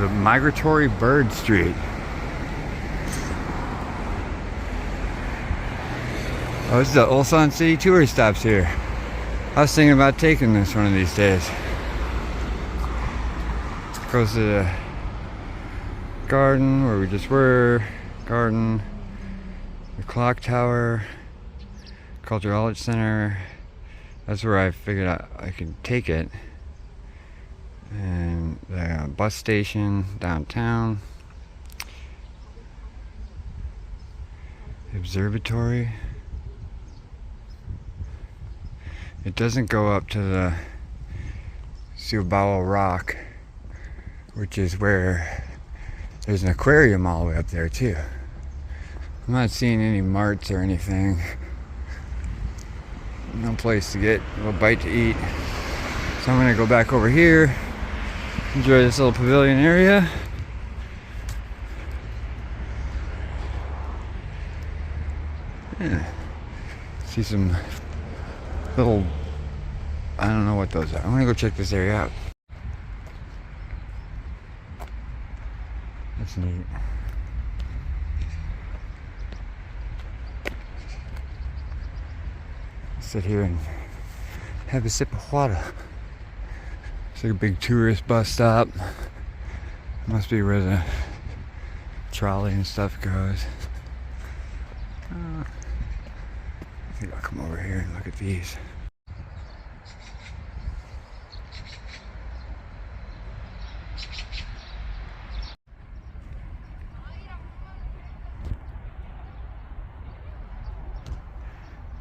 the Migratory Bird Street. Oh, this is the Ulsan City tourist stops here. I was thinking about taking this one of these days. Goes to the garden where we just were. Garden, the clock tower, Cultural Arts Center. That's where I figured out I could take it. And the bus station downtown. The observatory. It doesn't go up to the Subawa Rock, which is where there's an aquarium all the way up there too. I'm not seeing any marts or anything. No place to get a little bite to eat. So I'm gonna go back over here, enjoy this little pavilion area. Yeah. See some little, I don't know what those are. I'm gonna go check this area out. That's neat. Sit here and have a sip of water. It's like a big tourist bus stop. Must be where the trolley and stuff goes. I think I'll come over here and look at these.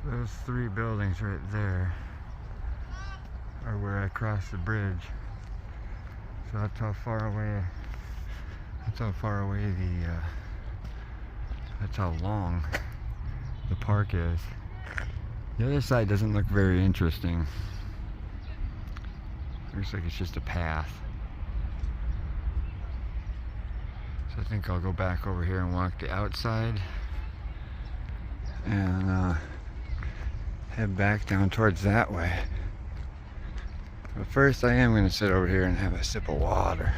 Those three buildings right there are where I crossed the bridge. So that's how far away that's how long the park is. The other side doesn't look very interesting. Looks like it's just a path. So I think I'll go back over here and walk the outside and head back down towards that way. But first I am going to sit over here and have a sip of water.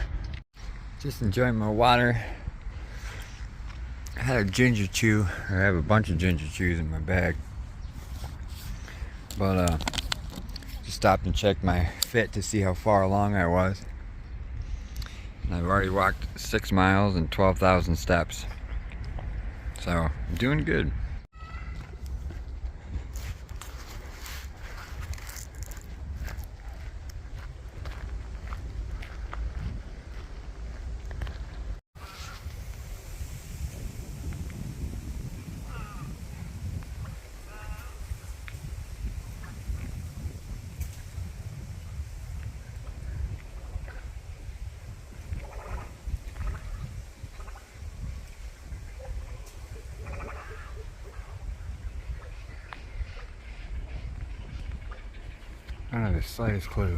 Just enjoying my water. I had a ginger chew, or I have a bunch of ginger chews in my bag. But just stopped and checked my fit to see how far along I was. And I've already walked 6 miles and 12,000 steps. So I'm doing good. I don't have the slightest clue.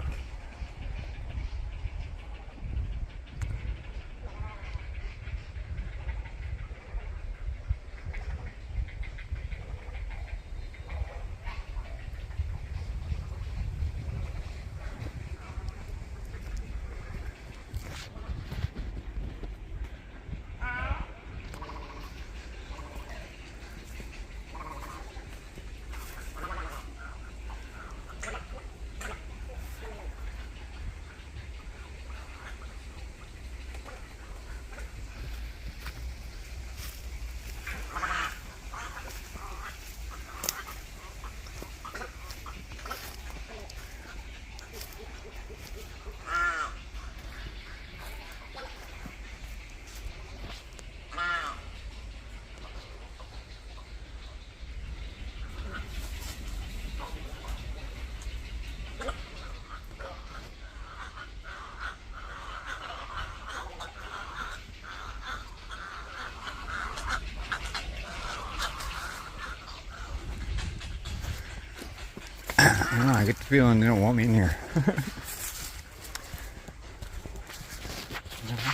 I don't know, I get the feeling they don't want me in here.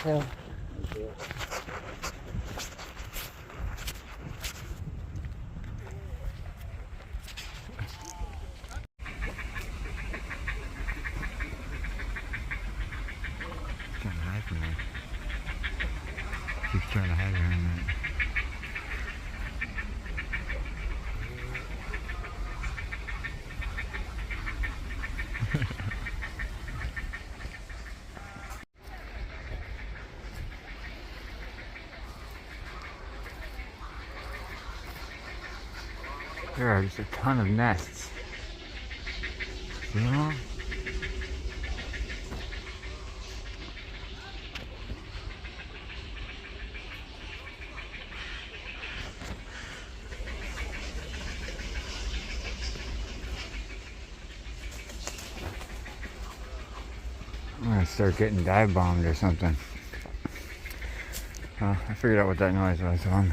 Trying to hide from me. Keeps trying to hide behind that. There are just a ton of nests. See them? I'm gonna start getting dive bombed or something. I figured out what that noise was, so I'm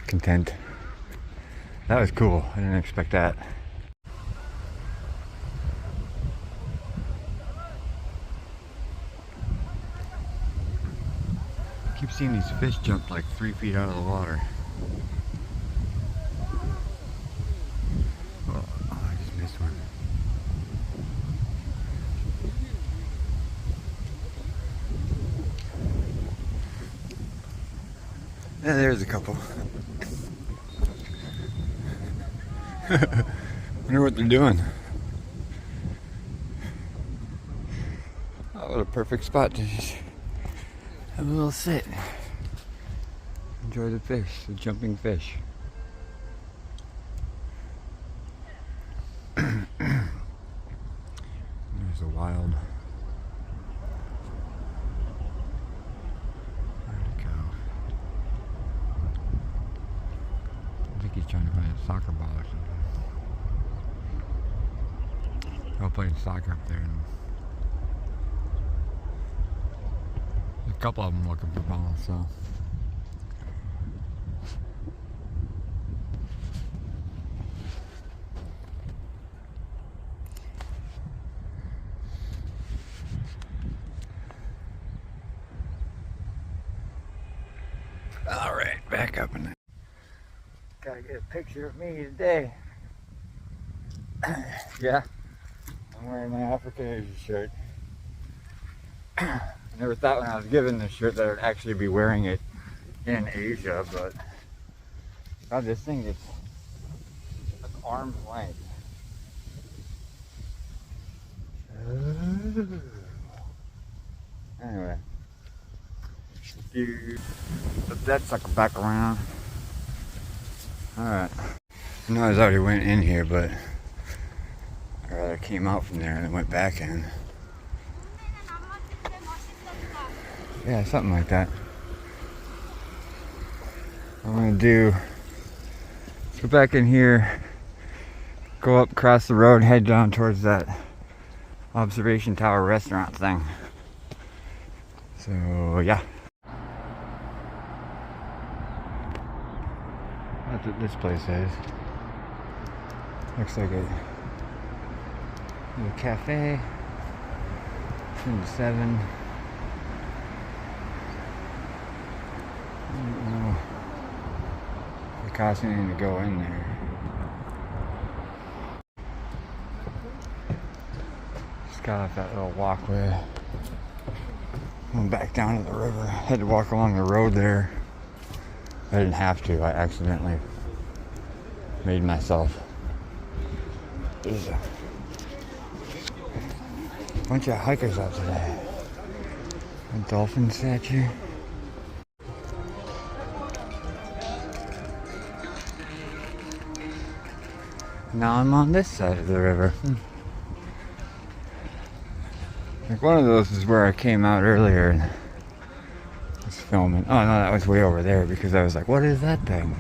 content. That was cool. I didn't expect that. I keep seeing these fish jump like 3 feet out of the water. Oh, I just missed one. Yeah, there's a couple. Wonder what they're doing. Oh, what a perfect spot to just have a little sit. Enjoy the fish, the jumping fish. There's a wild. Where'd it go? I think he's trying to find a soccer ball or something. They're all playing soccer up there. And a couple of them looking for balls, so. All right, back up in there. Gotta get a picture of me today. Yeah, I'm wearing my African Asia shirt. I never thought when I was given this shirt that I would actually be wearing it in Asia, but God, this thing is like arm's length. Anyway, put that sucker back around. Alright. I know I already went in here, but I rather came out from there and then went back in. Yeah, something like that. What I'm gonna do, let's go back in here, go up across the road, head down towards that observation tower restaurant thing. So yeah. That's what this place is. Looks like a little cafe. 10 to 7. I don't know if it costs anything to go in there. Just got off that little walkway. Went back down to the river. Had to walk along the road there. I didn't have to. I accidentally made myself. There's a bunch of hikers out today. A dolphin statue. Now I'm on this side of the river. Like one of those is where I came out earlier and was filming. Oh no, that was way over there because I was like, what is that thing?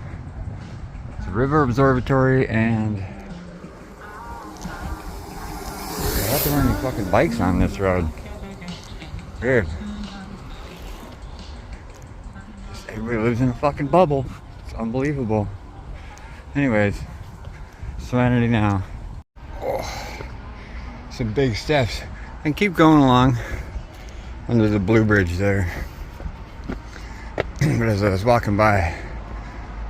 It's a river observatory and I have to run any fucking bikes on this road. Weird. Everybody lives in a fucking bubble. It's unbelievable. Anyways, Serenity now. Oh, some big steps. And keep going along under the blue bridge there. But as I was walking by,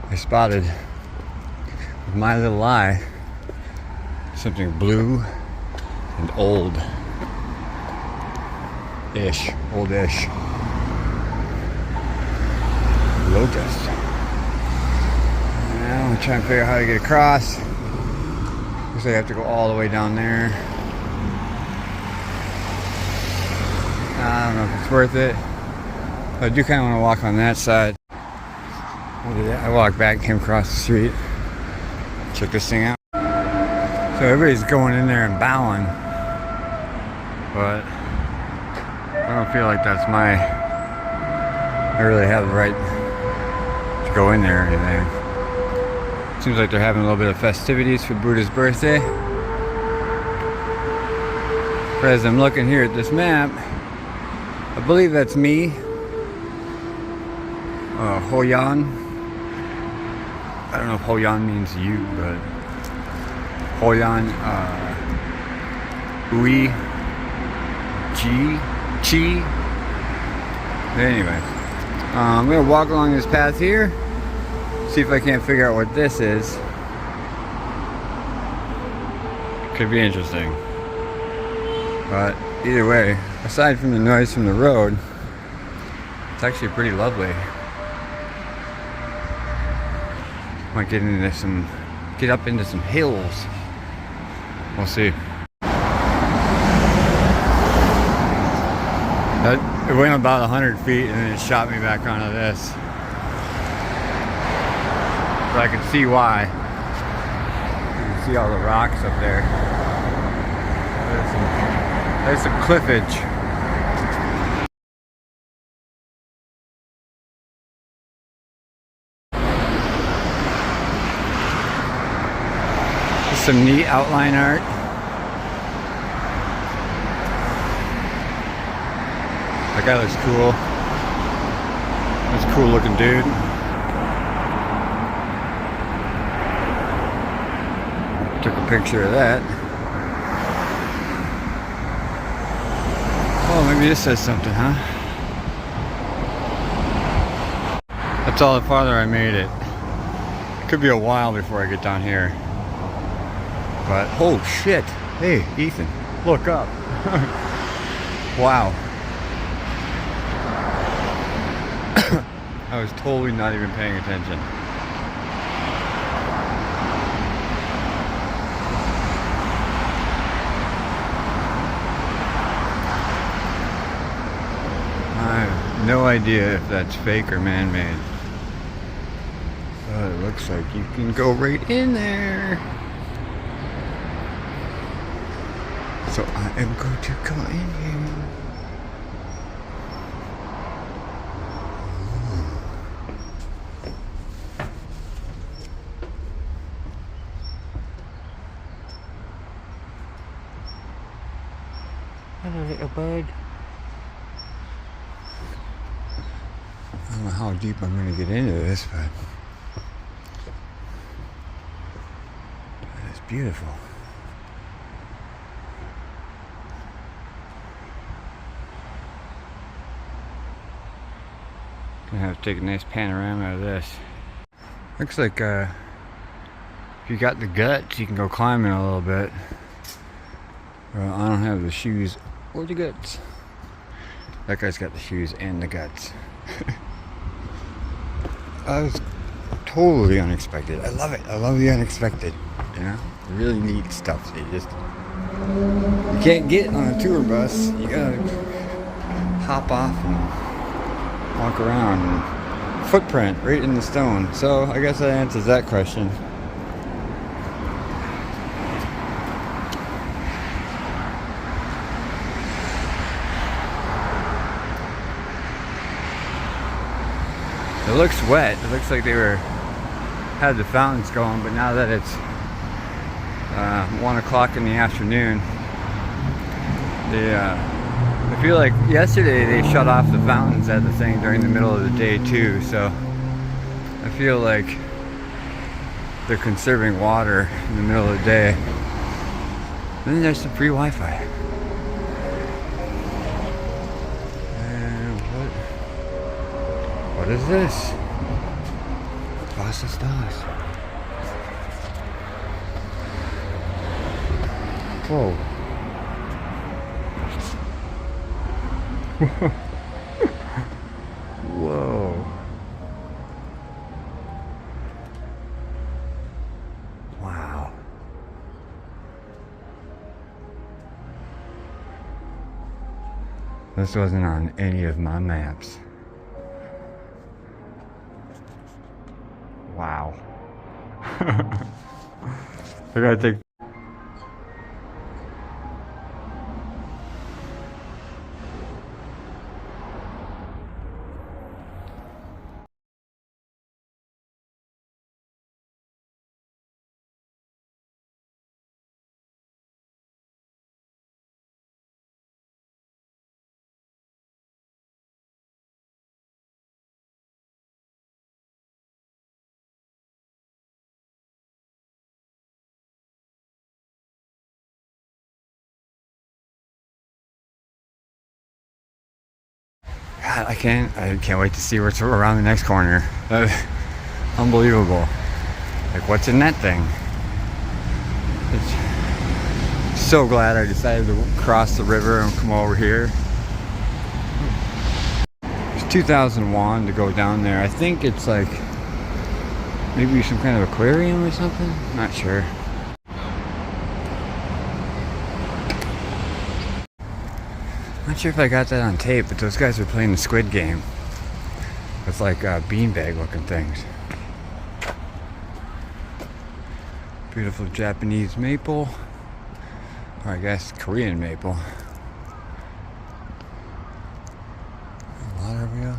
I spotted, with my little eye, something blue and old-ish. Locust. Now I'm trying to figure out how to get across. Looks like I have to go all the way down there. I don't know if it's worth it. But I do kind of want to walk on that side. I walked back, came across the street. Check this thing out. So everybody's going in there and bowing. But I don't feel like that's I really have the right to go in there or anything. Seems like they're having a little bit of festivities for Buddha's birthday. But as I'm looking here at this map, I believe that's me. Hoyan. I don't know if Hoyan means you, but Hoyan, Ui, Chi. But anyway, I'm gonna walk along this path here, see if I can't figure out what this is. Could be interesting. But either way, aside from the noise from the road, it's actually pretty lovely. Might get up into some hills. We'll see. It went about 100 feet and then it shot me back onto this. So I can see why. You can see all the rocks up there. There's some cliffage. Some neat outline art. That guy looks cool. That's a cool looking dude. Took a picture of that. Oh, maybe this says something, huh? That's all the farther I made it. Could be a while before I get down here. But, oh shit. Hey, Ethan, look up. Wow. I was totally not even paying attention. I have no idea if that's fake or man-made. But it looks like you can go right in there. So I am going to go in here. Hello, little bird. I don't know how deep I'm going to get into this, but it's beautiful. Gonna have to take a nice panorama of this. Looks like if you got the guts, you can go climbing a little bit. Well, I don't have the shoes or the guts. That guy's got the shoes and the guts. That was totally unexpected. I love it. I love the unexpected. You know, really neat stuff. You can't get on a tour bus. You gotta hop off and walk around. And footprint right in the stone. So I guess that answers that question. It looks wet. It looks like they had the fountains going, but now that it's 1 o'clock in the afternoon, I feel like yesterday they shut off the fountains at the thing during the middle of the day too, so I feel like they're conserving water in the middle of the day. And then there's some free Wi-Fi. What is this? Was ist das? Whoa. Whoa. This wasn't on any of my maps. Wow. I gotta take. God, I can't wait to see what's around the next corner. Unbelievable. Like, what's in that thing? It's so glad I decided to cross the river and come over here. It's 2001 to go down there. I think it's like maybe some kind of aquarium or something. Not sure. Not sure if I got that on tape, but those guys were playing the Squid Game. It's like beanbag looking things. Beautiful Japanese maple. Or I guess Korean maple. Water wheel.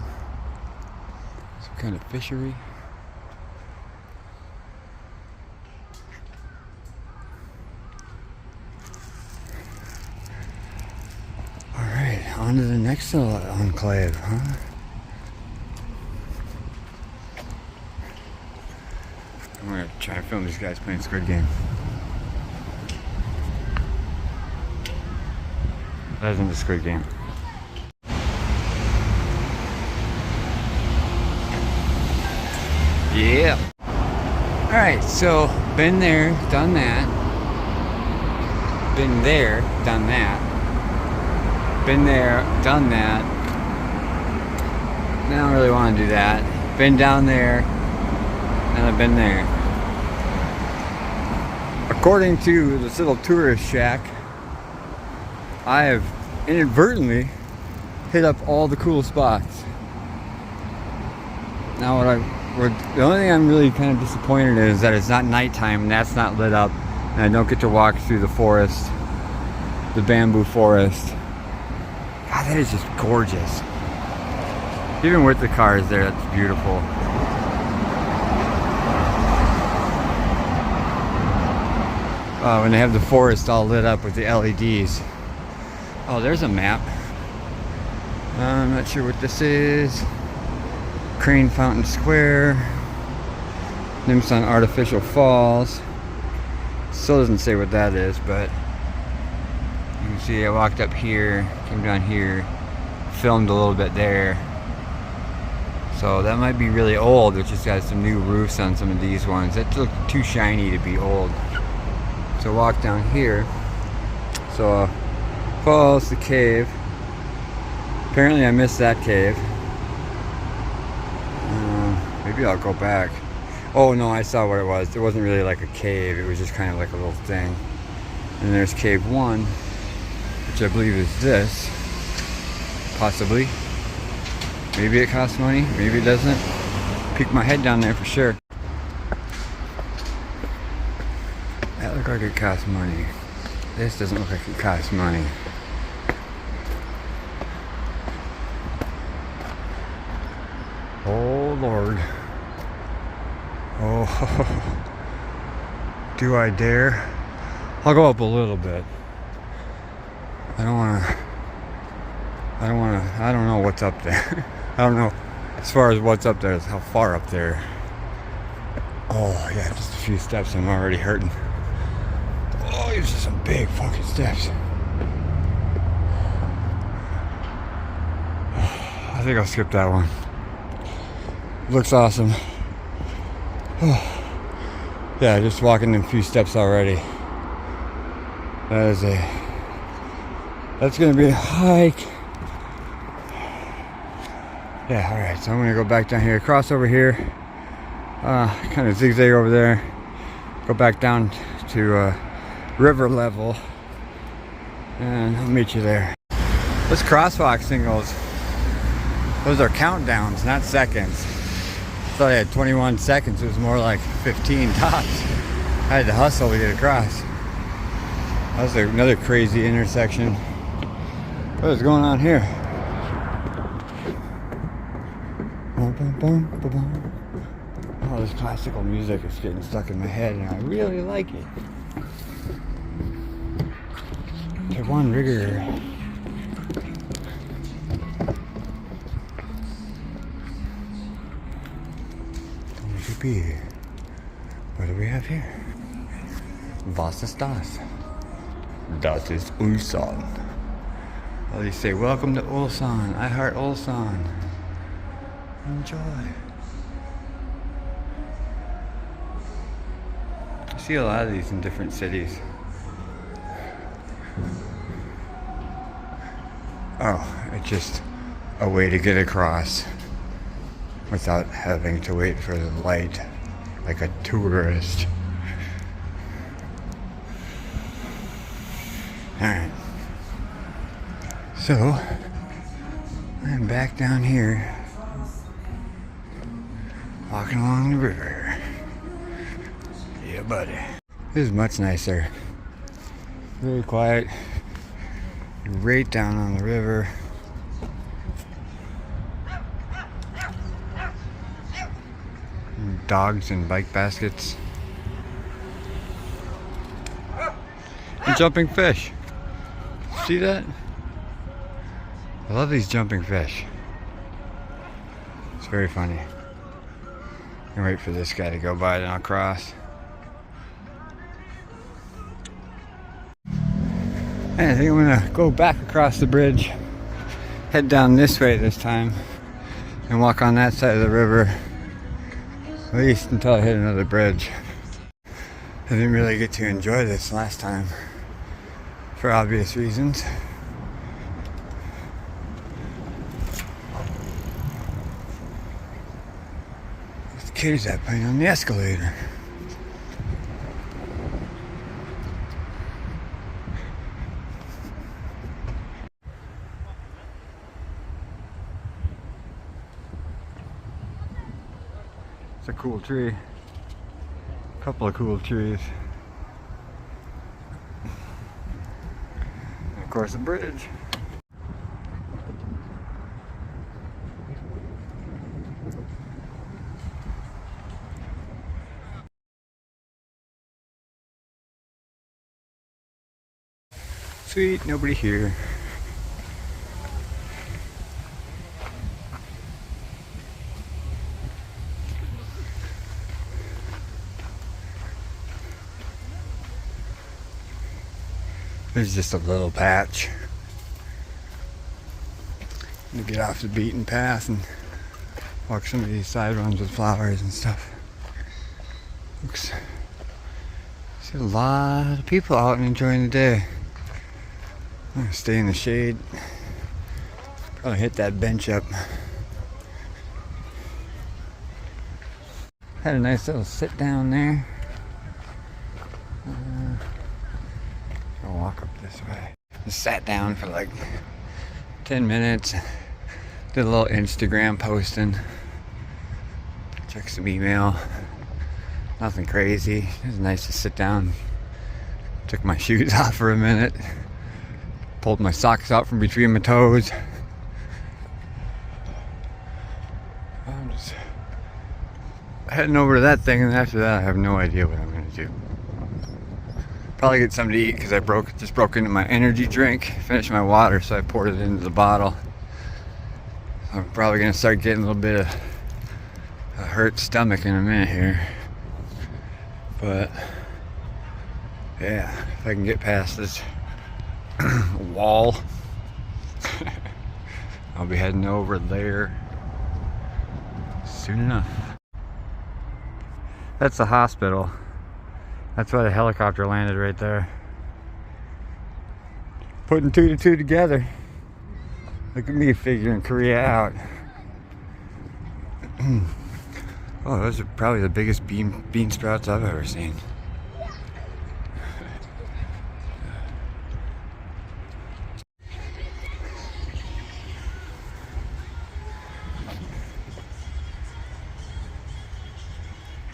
Some kind of fishery. On to the next enclave, huh? I'm gonna try to film these guys playing Squid Game. That isn't the Squid Game. Yeah. Alright, so been there, done that. Been there, done that. Been there, done that. I don't really want to do that. Been down there, and I've been there. According to this little tourist shack, I have inadvertently hit up all the cool spots. Now the only thing I'm really kind of disappointed in is that it's not nighttime and that's not lit up, and I don't get to walk through the forest, the bamboo forest. God, that is just gorgeous. Even with the cars there, that's beautiful. When they have the forest all lit up with the LEDs. Oh, there's a map. I'm not sure what this is. Crane Fountain Square. Nimson Artificial Falls. Still doesn't say what that is, but you can see I walked up here, came down here, filmed a little bit there. So that might be really old. It's just got some new roofs on some of these ones. That looks too shiny to be old. So walk down here. So falls, the cave. Apparently I missed that cave. Maybe I'll go back. Oh no, I saw what it was. It wasn't really like a cave. It was just kind of like a little thing. And there's cave 1, which I believe is this. Possibly. Maybe it costs money. Maybe it doesn't. Peek my head down there for sure. That looked like it costs money. This doesn't look like it costs money. Oh Lord. Oh, do I dare? I'll go up a little bit. I don't know what's up there. I don't know as far as what's up there, how far up there. Oh yeah, just a few steps I'm already hurting. Oh, these are some big fucking steps. I think I'll skip that one. Looks awesome. Yeah, just walking a few steps already. That's gonna be a hike. Yeah, alright, so I'm gonna go back down here, cross over here, kind of zigzag over there, go back down to river level, and I'll meet you there. Those crosswalk signals, those are countdowns, not seconds. I thought I had 21 seconds. It was more like 15 tops. I had to hustle to get across. That was another crazy intersection. What is going on here? Oh, this classical music is getting stuck in my head and I really like it. Taehwagang rigor. What do we have here? Was ist das? Das ist Ulsan. Well, they say, welcome to Ulsan. I heart Ulsan. Enjoy. I see a lot of these in different cities. Oh, it's just a way to get across without having to wait for the light like a tourist. Alright. So, I'm back down here, walking along the river. Yeah, buddy. This is much nicer. Very quiet. Right down on the river. Dogs and bike baskets. And jumping fish. See that? I love these jumping fish. It's very funny. I wait for this guy to go by and I'll cross. And I think I'm gonna go back across the bridge, head down this way this time, and walk on that side of the river, at least until I hit another bridge. I didn't really get to enjoy this last time, for obvious reasons. This kid is that playing on the escalator. It's a cool tree. A couple of cool trees. And of course, a bridge. Sweet, nobody here. There's just a little patch to get off the beaten path and walk some of these side runs with flowers and stuff. Looks, see a lot of people out and enjoying the day. I'm gonna stay in the shade. Probably hit that bench up. Had a nice little sit down there. I'll walk up this way. Just sat down for like 10 minutes. Did a little Instagram posting. Checked some email. Nothing crazy. It was nice to sit down. Took my shoes off for a minute. Pulled my socks out from between my toes. I'm just heading over to that thing, and after that I have no idea what I'm gonna do. Probably get something to eat because I just broke into my energy drink. Finished my water, so I poured it into the bottle. I'm probably gonna start getting a little bit of a hurt stomach in a minute here. But yeah, if I can get past this wall, I'll be heading over there soon enough. That's the hospital. That's why the helicopter landed right there. Putting two to two together. Look at me figuring Korea out. Oh, those are probably the biggest bean sprouts I've ever seen.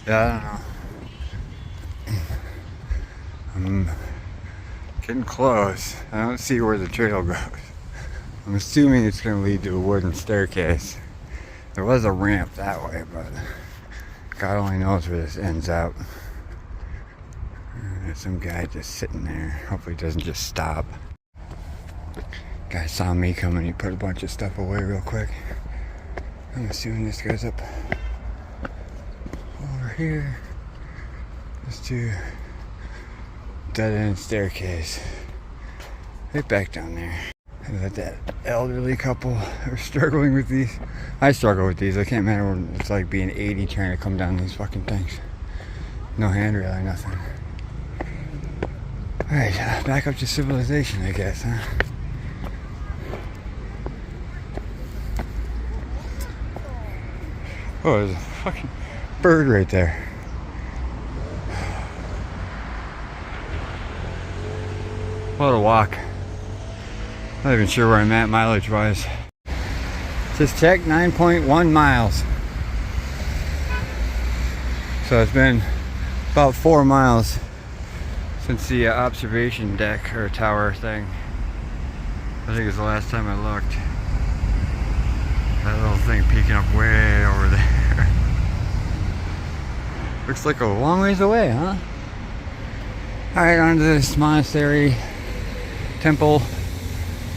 Yeah, I don't know. I'm getting close. I don't see where the trail goes. I'm assuming it's going to lead to a wooden staircase. There was a ramp that way, but God only knows where this ends up. There's some guy just sitting there. Hopefully he doesn't just stop. Guy saw me coming. He put a bunch of stuff away real quick. I'm assuming this goes up over here. Just to dead-end staircase. Right back down there. That elderly couple are struggling with these. I struggle with these. I can't imagine what it's like being 80 trying to come down these fucking things. No handrail or nothing. Alright, back up to civilization, I guess, huh? Oh, there's a fucking bird right there. What a walk. Not even sure where I'm at mileage wise. Just checked 9.1 miles. So it's been about 4 miles since the observation deck or tower thing. I think it's the last time I looked. That little thing peeking up way over there. Looks like a long ways away, huh? Alright, on to this monastery temple.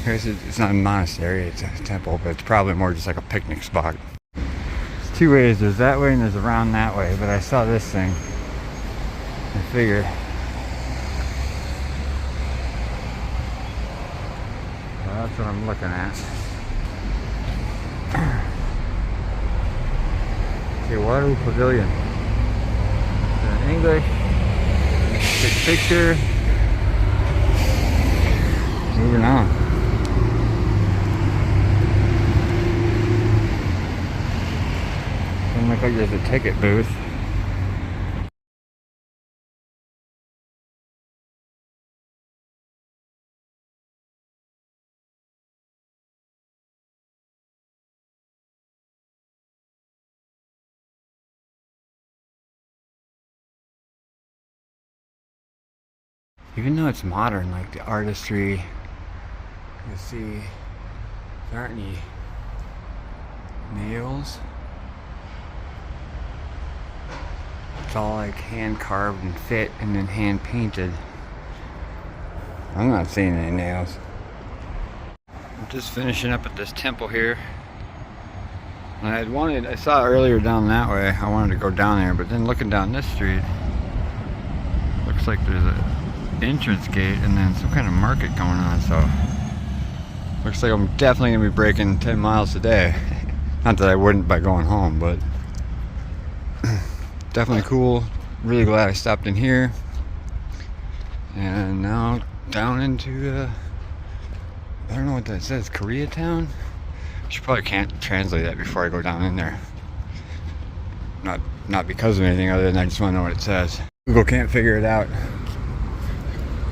I guess it's not a monastery, it's a temple, but it's probably more just like a picnic spot. There's two ways, there's that way and there's around that way, but I saw this thing. I figured. Well, that's what I'm looking at. Taehwagang Pavilion. In English. Big picture. Moving on. Doesn't look like there's a ticket booth. Even though it's modern, like the artistry, you see there aren't any nails. It's all like hand carved and fit and then hand painted. I'm not seeing any nails. I'm just finishing up at this temple here. I saw earlier down that way, I wanted to go down there, but then looking down this street, looks like there's an entrance gate and then some kind of market going on, so looks like I'm definitely gonna be breaking 10 miles a day. Not that I wouldn't by going home, but definitely cool. Really glad I stopped in here. And now down into I don't know what that says, Koreatown? I should probably can't translate that before I go down in there. Not because of anything other than I just want to know what it says. Google can't figure it out.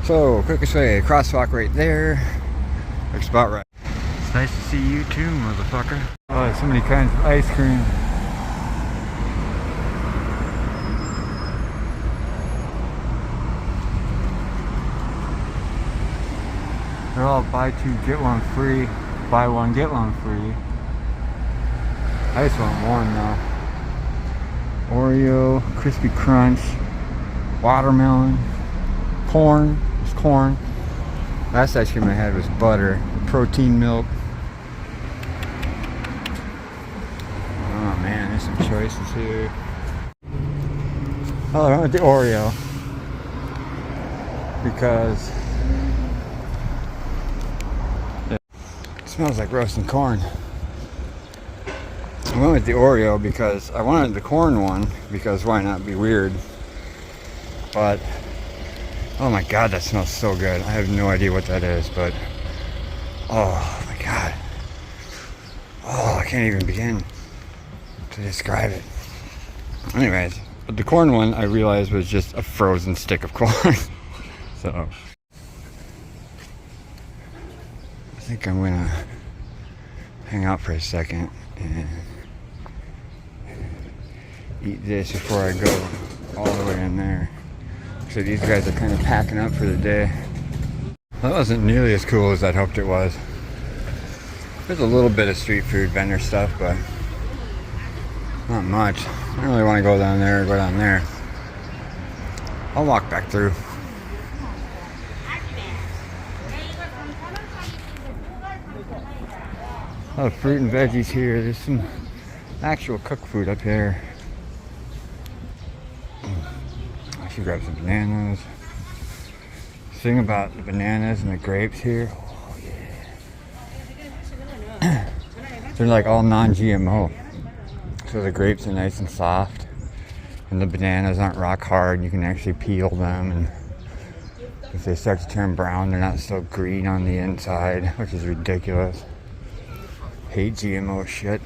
So, quickest way, crosswalk right there. Looks about right. It's nice to see you too, motherfucker. Oh, so many kinds of ice cream. They're all buy two, get one free. Buy one, get one free. I just want one though. Oreo, crispy crunch, watermelon, corn. There's corn. Last ice cream I had was butter, protein milk. Oh man, there's some choices here. Oh, I went with the Oreo because it smells like roasting corn. I went with the Oreo because I wanted the corn one because why not be weird? But oh my god, that smells so good. I have no idea what that is, but oh my god. Oh, I can't even begin to describe it. Anyways, but the corn one I realized was just a frozen stick of corn. So I think I'm gonna hang out for a second and eat this before I go all the way in there. So these guys are kind of packing up for the day. That wasn't nearly as cool as I'd hoped it was. There's a little bit of street food vendor stuff, but not much. I don't really want to go down there or go down there. I'll walk back through. Oh, fruit and veggies here. There's some actual cooked food up here. I should grab some bananas. The thing about the bananas and the grapes here, oh yeah. They're like all non-GMO. So the grapes are nice and soft. And the bananas aren't rock hard. You can actually peel them. And if they start to turn brown, they're not so green on the inside, which is ridiculous. Hate GMO shit.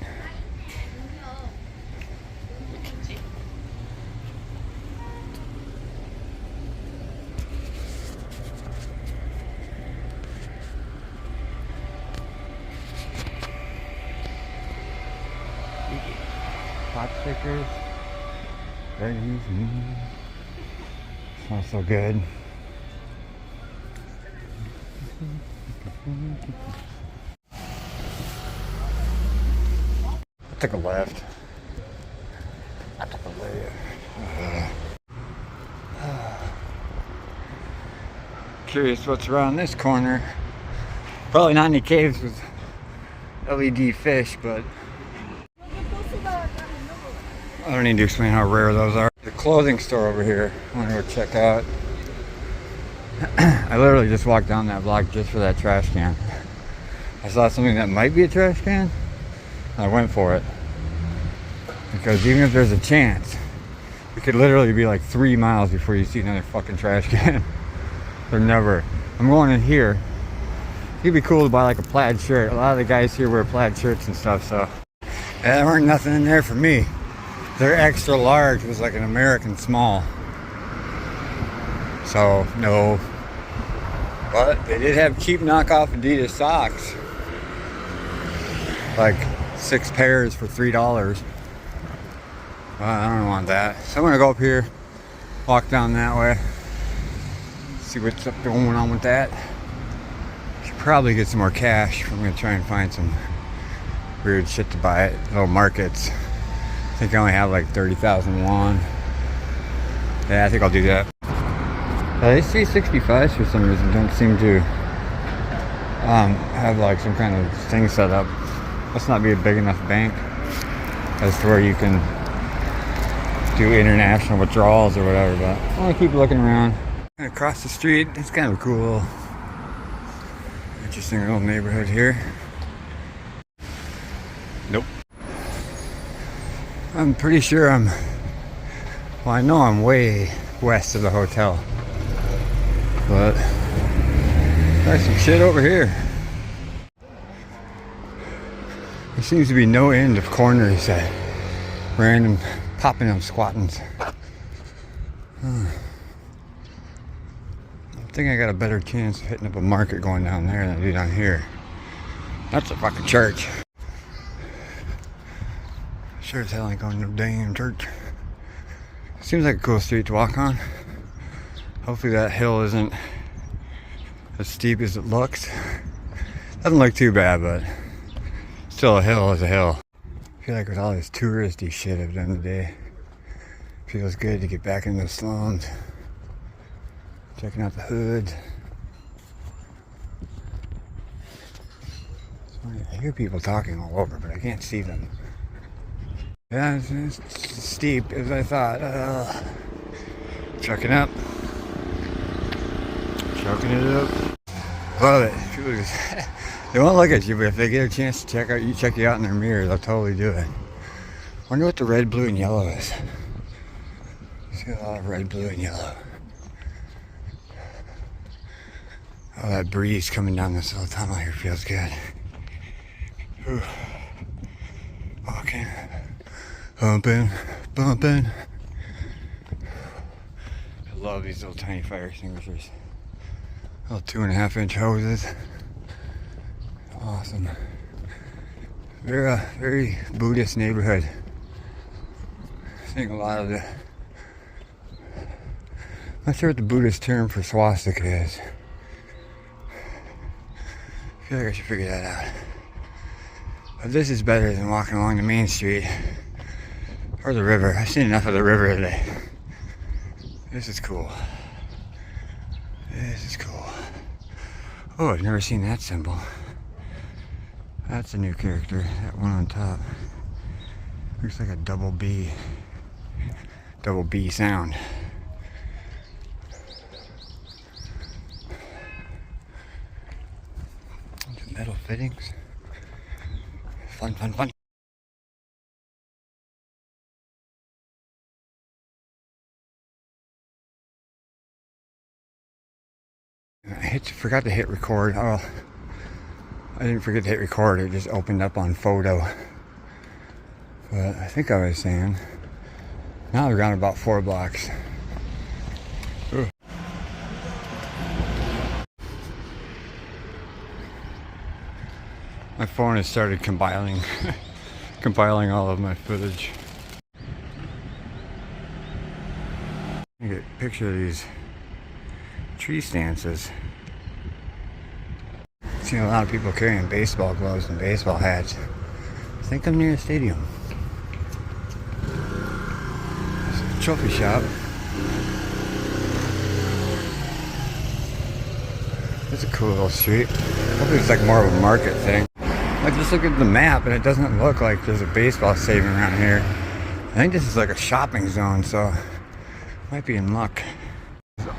Pot stickers, veggies, smells so good. I took a left. I took a left. Curious what's around this corner. Probably not any caves with LED fish, but I don't need to explain how rare those are. The clothing store over here, I want to go check out. I literally just walked down that block just for that trash can. I saw something that might be a trash can. I went for it. Because even if there's a chance, it could literally be like 3 miles before you see another fucking trash can. They're never. I'm going in here. It'd be cool to buy like a plaid shirt. A lot of the guys here wear plaid shirts and stuff, so. Yeah, there weren't nothing in there for me. Their extra large was like an American small. So, no. But they did have cheap knockoff Adidas socks. Like 6 pairs for $3. Well, I don't want that. So I'm gonna go up here, walk down that way, see what's up going on with that. Should probably get some more cash. I'm gonna try and find some weird shit to buy at little markets. I think I only have like 30,000 won. Yeah, I think I'll do that. These 365s for some reason don't seem to have like some kind of thing set up. Must not be a big enough bank as to where you can do international withdrawals or whatever, but I want to keep looking around. And across the street, it's kind of a cool, interesting little neighborhood here. Nope. I'm pretty sure well, I know I'm way west of the hotel, but there's some shit over here. There seems to be no end of corners that random popping up squattings. I think I got a better chance of hitting up a market going down there than I do down here. That's a fucking church. Sure as hell ain't going to no damn church. Seems like a cool street to walk on. Hopefully that hill isn't as steep as it looks. Doesn't look too bad, but still a hill is a hill. I feel like with all this touristy shit I've done today, feels good to get back into the slums. Checking out the hood. I hear people talking all over, but I can't see them. Yeah, it's steep as I thought. Chucking up. Chucking it up. Love it. People just, they won't look at you, but if they get a chance to check you out in their mirror, they'll totally do it. Wonder what the red, blue, and yellow is. See a lot of red, blue, and yellow. Oh, that breeze coming down this little tunnel here feels good. Whew. Walking. Bumping. Bumping. I love these little tiny fire extinguishers. Little 2.5-inch hoses. Awesome. Very Buddhist neighborhood. Seeing a lot of the... Not sure what the Buddhist term for swastika is. I feel like I should figure that out. But this is better than walking along the main street. Or the river. I've seen enough of the river today. This is cool. This is cool. Oh, I've never seen that symbol. That's a new character. That one on top. Looks like a double B. Double B sound. The metal fittings. Fun, fun, fun. Forgot to hit record. Oh, I didn't forget to hit record. It just opened up on photo. But I think I was saying, now we've gone about 4 blocks. Ooh. My phone has started compiling all of my footage. You get a picture of these tree stances. I've seen a lot of people carrying baseball gloves and baseball hats. I think I'm near a stadium. It's a trophy shop. It's a cool little street. Hopefully it's like more of a market thing. I just look at the map and it doesn't look like there's a baseball stadium around here. I think this is like a shopping zone, so might be in luck.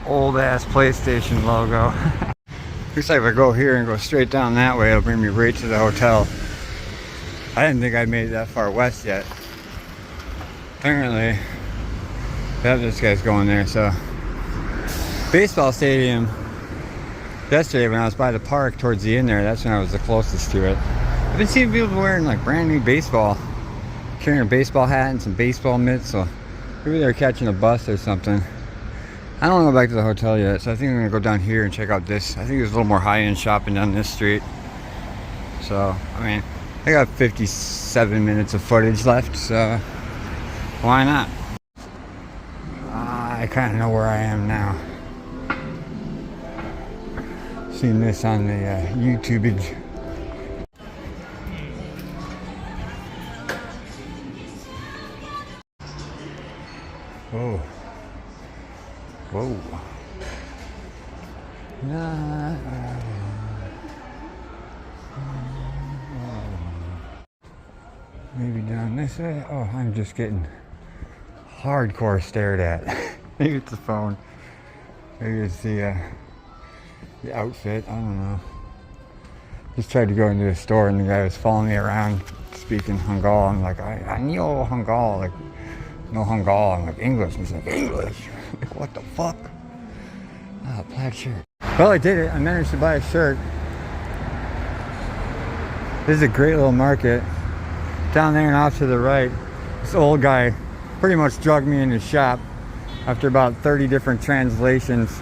Old ass PlayStation logo. Looks like if I go here and go straight down that way, it'll bring me right to the hotel. I didn't think I made it that far west yet. Apparently, yeah, this guy's going there. So, baseball stadium. Yesterday when I was by the park towards the end there, that's when I was the closest to it. I've been seeing people wearing like brand new baseball, carrying a baseball hat and some baseball mitts. So maybe they're catching a bus or something. I don't want to go back to the hotel yet, so I think I'm going to go down here and check out this. I think there's a little more high-end shopping down this street. So, I mean, I got 57 minutes of footage left, so why not? I kind of know where I am now. Seen this on the YouTubeage. Oh. Whoa. Maybe down this way. Oh, I'm just getting hardcore stared at. Maybe it's the phone. Maybe it's the outfit. I don't know. Just tried to go into the store and the guy was following me around speaking Hangal. I'm like, I know Hangal. Like, no Hangal. I'm like, English. He's like, English? Like, what the fuck? Ah, plaid shirt. Well, I did it. I managed to buy a shirt. This is a great little market. Down there and off to the right, this old guy pretty much drugged me in his shop. After about 30 different translations,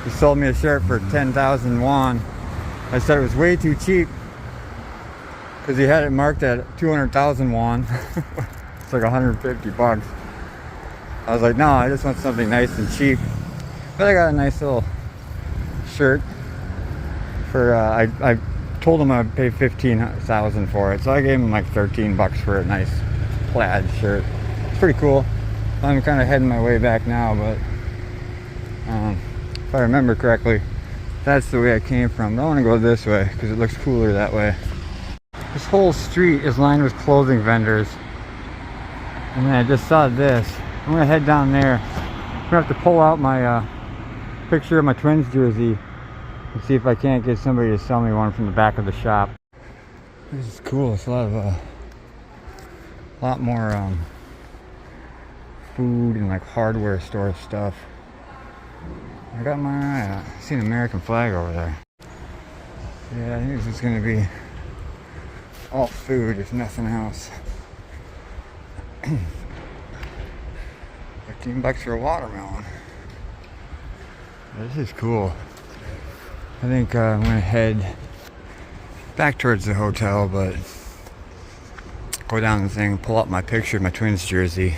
he sold me a shirt for 10,000 won. I said it was way too cheap because he had it marked at 200,000 won. It's like 150 bucks. I was like, no, I just want something nice and cheap. But I got a nice little shirt for, I told him I'd pay 15,000 for it. So I gave him like 13 bucks for a nice plaid shirt. It's pretty cool. I'm kind of heading my way back now, but if I remember correctly, that's the way I came from. But I want to go this way because it looks cooler that way. This whole street is lined with clothing vendors. And then I just saw this. I'm gonna head down there. I'm gonna have to pull out my picture of my Twins jersey and see if I can't get somebody to sell me one from the back of the shop. This is cool. It's a lot more food and like hardware store stuff. I got my eye out. I see an American flag over there. Yeah, I think this is gonna be all food if nothing else. 15 bucks for a watermelon. This is cool. I think I'm gonna head back towards the hotel, but go down the thing, pull up my picture of my Twins jersey,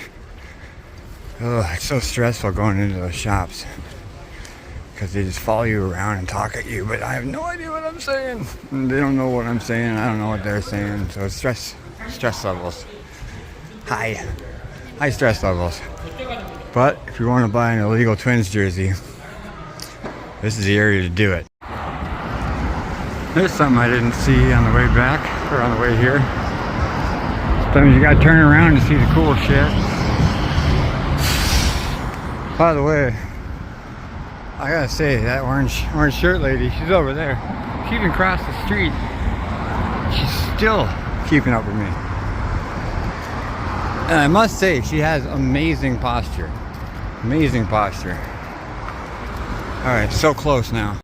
Oh, it's so stressful going into those shops because they just follow you around and talk at you, but I have no idea what I'm saying. And they don't know what I'm saying. I don't know what they're saying. So it's stress levels. High stress levels. But if you want to buy an illegal Twins jersey, this is the area to do it. There's something I didn't see on the way back, or on the way here. Sometimes you gotta turn around to see the cool shit. By the way, I gotta say, that orange shirt lady, she's over there. She even crossed the street. She's still keeping up with me. And I must say, she has amazing posture. Amazing posture. Alright, so close now.